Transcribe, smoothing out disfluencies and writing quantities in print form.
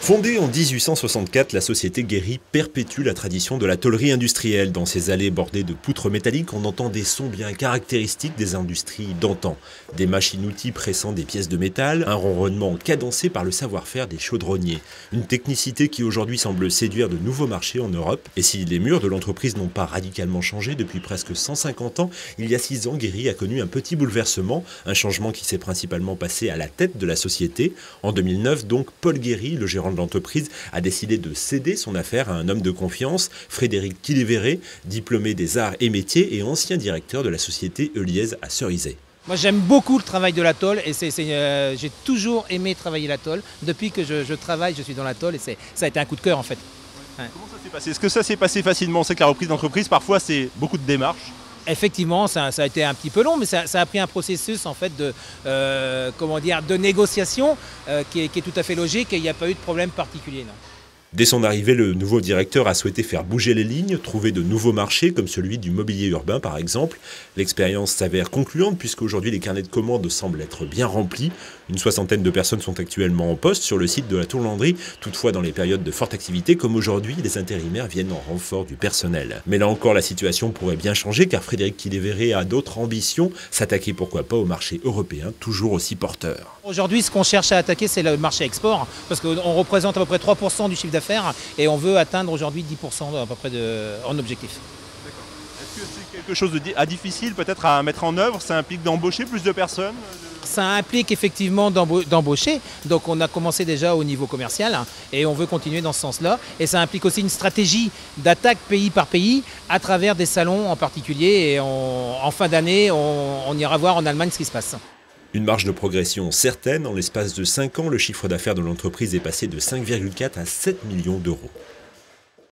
Fondée en 1864, la société Guéry perpétue la tradition de la tôlerie industrielle. Dans ses allées bordées de poutres métalliques, on entend des sons bien caractéristiques des industries d'antan. Des machines-outils pressant des pièces de métal, un ronronnement cadencé par le savoir-faire des chaudronniers. Une technicité qui aujourd'hui semble séduire de nouveaux marchés en Europe. Et si les murs de l'entreprise n'ont pas radicalement changé depuis presque 150 ans, il y a 6 ans, Guéry a connu un petit bouleversement. Un changement qui s'est principalement passé à la tête de la société. En 2009, donc, Paul Guéry, le gérant de l'entreprise, a décidé de céder son affaire à un homme de confiance, Frédéric Quilléveret, diplômé des arts et métiers et ancien directeur de la société Euliez à Cerizay. Moi j'aime beaucoup le travail de la tôle et j'ai toujours aimé travailler la tôle. Depuis que je travaille, je suis dans la tôle et ça a été un coup de cœur en fait. Ouais. Comment ça s'est passé? Est-ce que ça s'est passé facilement? On sait que la reprise d'entreprise, parfois c'est beaucoup de démarches. Effectivement, ça a été un petit peu long, mais ça a pris un processus en fait de négociation qui est tout à fait logique et il n'y a pas eu de problème particulier. Non. Dès son arrivée, le nouveau directeur a souhaité faire bouger les lignes, trouver de nouveaux marchés, comme celui du mobilier urbain par exemple. L'expérience s'avère concluante puisqu'aujourd'hui les carnets de commandes semblent être bien remplis. Une soixantaine de personnes sont actuellement en poste sur le site de la Tourlandrie. Toutefois, dans les périodes de forte activité comme aujourd'hui, les intérimaires viennent en renfort du personnel. Mais là encore, la situation pourrait bien changer car Frédéric Quilléveret a d'autres ambitions. S'attaquer pourquoi pas au marché européen, toujours aussi porteur. Aujourd'hui, ce qu'on cherche à attaquer, c'est le marché export parce qu'on représente à peu près 3% du chiffre d'affaires et on veut atteindre aujourd'hui 10% à peu près en objectif. Est-ce que c'est quelque chose de difficile peut-être à mettre en œuvre? Ça implique d'embaucher plus de personnes? Ça implique effectivement d'embaucher, donc on a commencé déjà au niveau commercial et on veut continuer dans ce sens-là. Et ça implique aussi une stratégie d'attaque pays par pays à travers des salons en particulier et en fin d'année on ira voir en Allemagne ce qui se passe. Une marge de progression certaine, en l'espace de 5 ans, le chiffre d'affaires de l'entreprise est passé de 5,4 à 7 millions d'euros.